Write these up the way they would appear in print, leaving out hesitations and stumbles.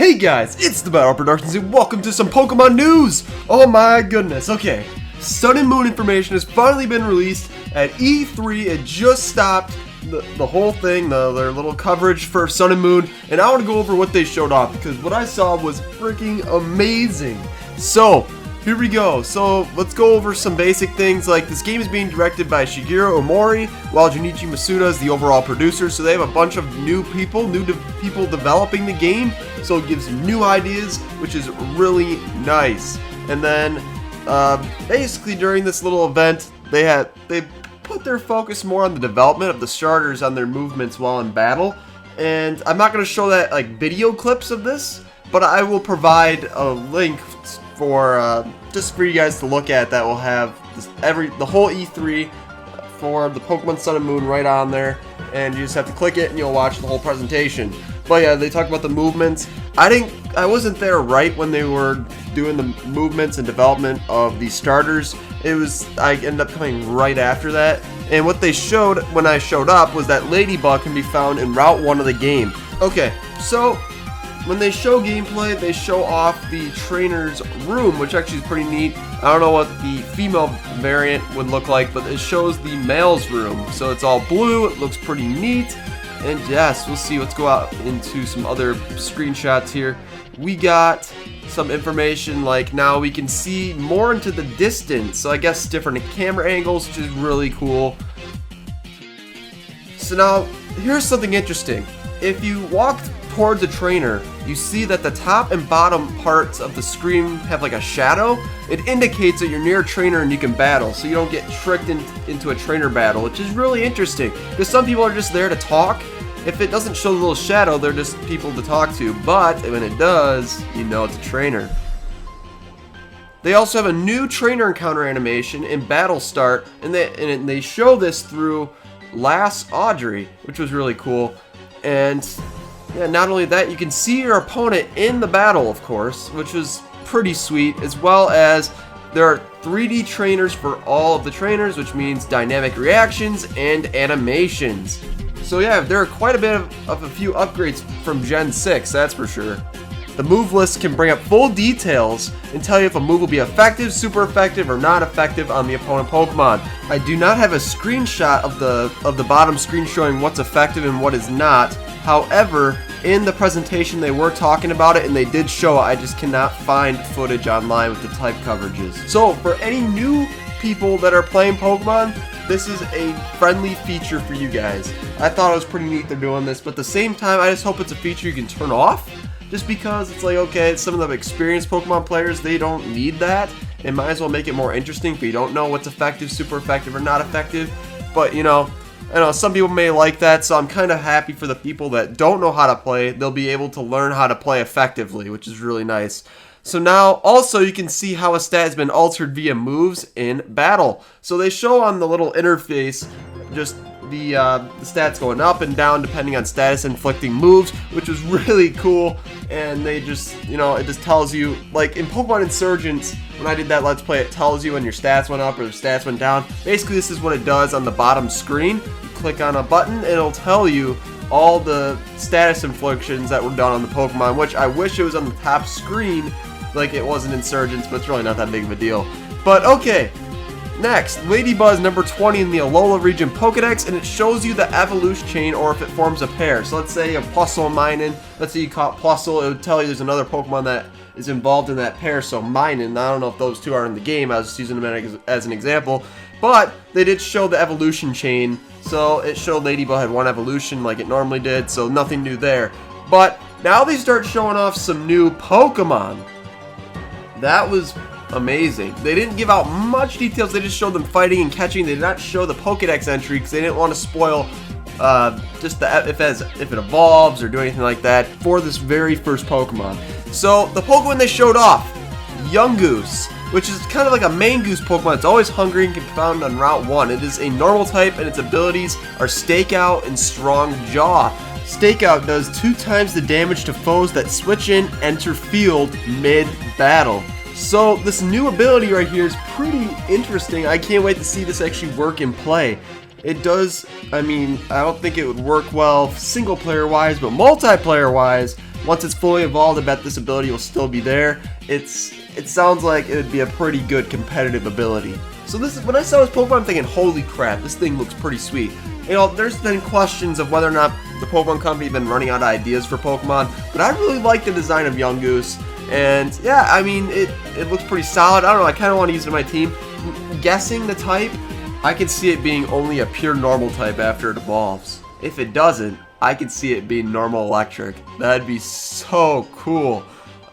Hey guys, it's TheBattleProductions and welcome to some Pokemon news! Oh my goodness, okay. Sun and Moon information has finally been released at E3. It just stopped the whole thing, their little coverage for Sun and Moon, and I want to go over what they showed off because what I saw was freaking amazing. So, here we go. So, let's go over some basic things like this game is being directed by Shigeru Ohmori, while Junichi Masuda is the overall producer, so they have a bunch of new people developing the game, so it gives new ideas, which is really nice. And then, basically during this little event, they put their focus more on the development of the starters on their movements while in battle, and I'm not going to show that like video clips of this, but I will provide a link for just for you guys to look at that will have the whole E3 for the Pokemon Sun and Moon right on there, and you just have to click it and you'll watch the whole presentation. But yeah, they talk about the movements. I wasn't there right when they were doing the movements and development of the starters. I ended up coming right after that, and what they showed when I showed up was that Ledyba can be found in Route 1 of the game. Okay, so when they show gameplay, they show off the trainer's room, which actually is pretty neat. I don't know what the female variant would look like, but it shows the male's room. So it's all blue, it looks pretty neat. And yes, we'll see. Let's go out into some other screenshots here. We got some information like now we can see more into the distance. So I guess different camera angles, which is really cool. So now, here's something interesting. If you walk towards a trainer, you see that the top and bottom parts of the screen have like a shadow. It indicates that you're near a trainer and you can battle, so you don't get tricked into a trainer battle, which is really interesting because some people are just there to talk. If it doesn't show the little shadow, they're just people to talk to, but when it does, you know it's a trainer. They also have a new trainer encounter animation in Battle Start, and they show this through Last Audrey, which was really cool. And yeah, not only that, you can see your opponent in the battle, of course, which is pretty sweet, as well as there are 3D trainers for all of the trainers, which means dynamic reactions and animations. So yeah, there are quite a bit of a few upgrades from Gen 6, that's for sure. The move list can bring up full details and tell you if a move will be effective, super effective, or not effective on the opponent Pokemon. I do not have a screenshot of the bottom screen showing what's effective and what is not. However, in the presentation they were talking about it and they did show it. I just cannot find footage online with the type coverages. So for any new people that are playing Pokemon, this is a friendly feature for you guys. I thought it was pretty neat they're doing this, but at the same time I just hope it's a feature you can turn off, just because it's like, okay, some of the experienced Pokemon players, they don't need that. It might as well make it more interesting if you don't know what's effective, super effective, or not effective. But you know, I know some people may like that, so I'm kind of happy for the people that don't know how to play. They'll be able to learn how to play effectively, which is really nice. So now, also, you can see how a stat has been altered via moves in battle. So they show on the little interface just the stats going up and down depending on status inflicting moves, which was really cool. And they just, you know, it just tells you, like in Pokemon Insurgents, when I did that Let's Play, it tells you when your stats went up or the stats went down. Basically, this is what it does on the bottom screen. You click on a button, and it'll tell you all the status inflictions that were done on the Pokemon, which I wish it was on the top screen like it was in Insurgents, but it's really not that big of a deal. But okay, next, Ledyba is number 20 in the Alola Region Pokédex, and it shows you the evolution chain or if it forms a pair. So let's say you have Plusle and Minun. Let's say you caught Plusle, it would tell you there's another Pokemon that is involved in that pair. So Minun, I don't know if those two are in the game, I was just using them as an example. But they did show the evolution chain, so it showed Ledyba had one evolution like it normally did, so nothing new there. But now they start showing off some new Pokemon. That was amazing. They didn't give out much details, they just showed them fighting and catching. They did not show the Pokédex entry because they didn't want to spoil just if it evolves or do anything like that for this very first Pokemon. So the Pokemon they showed off, Yungoos, which is kind of like a main goose Pokemon. It's always hungry and can be found on Route 1. It is a normal type and its abilities are Stakeout and Strong Jaw. Stakeout does 2 times the damage to foes that switch in, enter field mid-battle. So this new ability right here is pretty interesting. I can't wait to see this actually work in play. It does, I mean, I don't think it would work well single player wise, but multiplayer wise, Once it's fully evolved, I bet this ability will still be there. It sounds like it would be a pretty good competitive ability. So when I saw this Pokemon, I'm thinking, holy crap, this thing looks pretty sweet. You know, there's been questions of whether or not the Pokemon Company has been running out of ideas for Pokemon, but I really like the design of Yungoos. And yeah, I mean, it looks pretty solid. I don't know, I kind of want to use it in my team. Guessing the type, I can see it being only a pure normal type after it evolves. If it doesn't, I can see it being normal electric. That'd be so cool.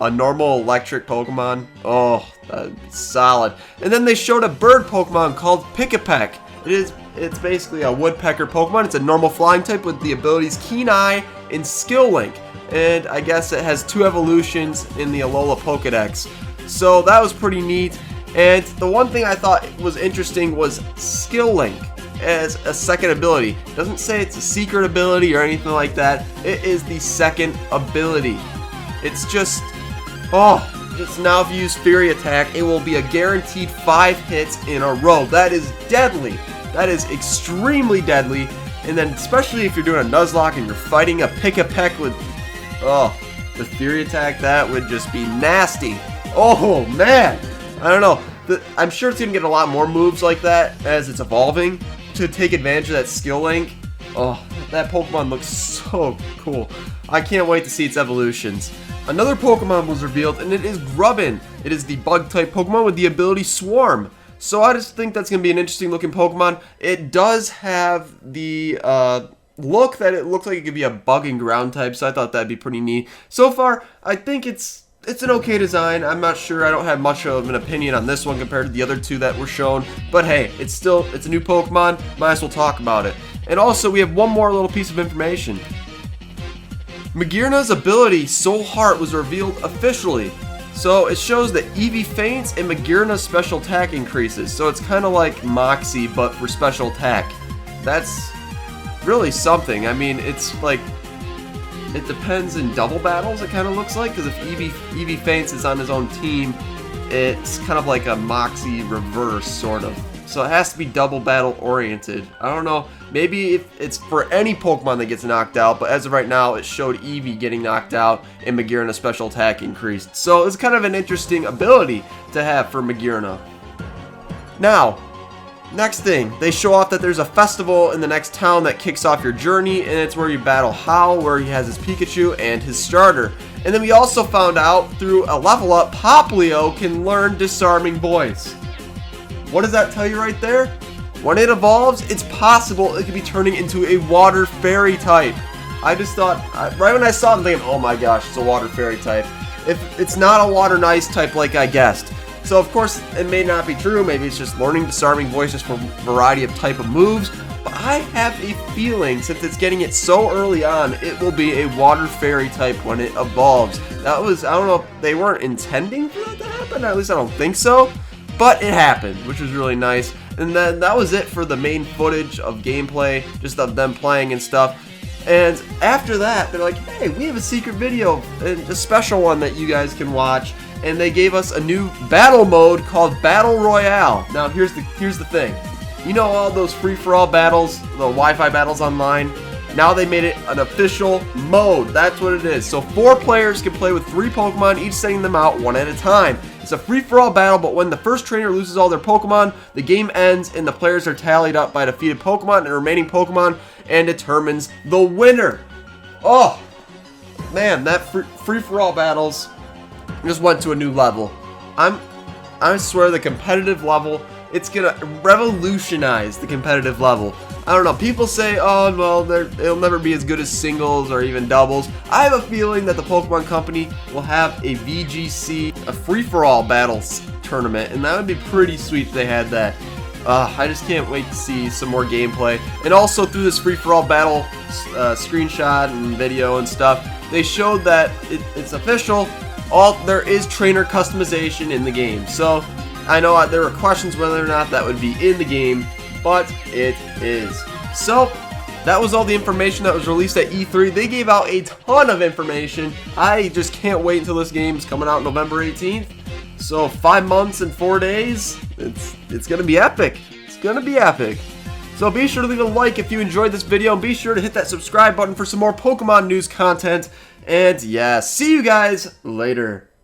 A normal electric Pokemon. Oh, that's solid. And then they showed a bird Pokemon called Pikipek. It's basically a woodpecker Pokemon. It's a normal flying type with the abilities Keen Eye and Skill Link. And I guess it has 2 evolutions in the Alola Pokédex. So that was pretty neat. And the one thing I thought was interesting was Skill Link as a second ability. It doesn't say it's a secret ability or anything like that. It is the second ability. It's just, now if you use Fury Attack, it will be a guaranteed 5 hits in a row. That is deadly. That is extremely deadly. And then especially if you're doing a Nuzlocke and you're fighting a Pikipek with Fury Attack, that would just be nasty. Oh man, I don't know. I'm sure it's gonna get a lot more moves like that as it's evolving to take advantage of that Skill Link. Oh, that Pokemon looks so cool. I can't wait to see its evolutions. Another Pokemon was revealed, and it is Grubbin. It is the Bug-type Pokemon with the ability Swarm. So I just think that's going to be an interesting looking Pokemon. It does have the look that it looks like it could be a Bug and Ground type, so I thought that'd be pretty neat. So far, I think it's an okay design. I'm not sure. I don't have much of an opinion on this one compared to the other 2 that were shown. But hey, it's a new Pokemon. Might as well talk about it. And also, we have one more little piece of information. Magearna's ability, Soul Heart, was revealed officially. So it shows that Eevee faints and Magearna's special attack increases. So it's kind of like Moxie, but for special attack. That's really something. I mean, it's like, it depends in double battles, it kind of looks like. Because if Eevee faints is on his own team, it's kind of like a Moxie reverse, sort of. So it has to be double battle oriented. I don't know, maybe if it's for any Pokemon that gets knocked out, but as of right now, it showed Eevee getting knocked out and Magearna's special attack increased. So it's kind of an interesting ability to have for Magearna. Now, next thing, they show off that there's a festival in the next town that kicks off your journey, and it's where you battle Hal, where he has his Pikachu and his starter. And then we also found out through a level up, Popplio can learn Disarming Voice. What does that tell you right there? When it evolves, it's possible it could be turning into a water fairy type. I just thought, right when I saw it, I'm thinking, oh my gosh, it's a water fairy type. If it's not a water nice type like I guessed. So of course, it may not be true. Maybe it's just learning Disarming Voice just for a variety of type of moves. But I have a feeling, since it's getting it so early on, it will be a water fairy type when it evolves. That was, I don't know if they weren't intending for that to happen. At least I don't think so. But it happened, which was really nice. And then that was it for the main footage of gameplay, just of them playing and stuff. And after that, they're like, hey, we have a secret video, a special one that you guys can watch. And they gave us a new battle mode called Battle Royale. Now, here's the thing. You know all those free-for-all battles, the Wi-Fi battles online? Now they made it an official mode. That's what it is. So 4 players can play with 3 Pokemon, each sending them out one at a time. It's a free-for-all battle, but when the first trainer loses all their Pokemon, the game ends and the players are tallied up by defeated Pokemon and remaining Pokemon and determines the winner. Oh, man, that free-for-all battles just went to a new level. I swear the competitive level, it's gonna revolutionize the competitive level. I don't know, people say, oh, well, it'll never be as good as singles or even doubles. I have a feeling that the Pokemon Company will have a VGC, a free-for-all battles tournament, and that would be pretty sweet if they had that. I just can't wait to see some more gameplay. And also through this free-for-all battle screenshot and video and stuff, they showed that it's official. There is trainer customization in the game. So I know there were questions whether or not that would be in the game, but it is. So that was all the information that was released at E3. They gave out a ton of information. I just can't wait until this game's coming out November 18th. So 5 months and 4 days. It's gonna be epic. It's gonna be epic. So be sure to leave a like if you enjoyed this video, and be sure to hit that subscribe button for some more Pokemon news content. And yeah, see you guys later.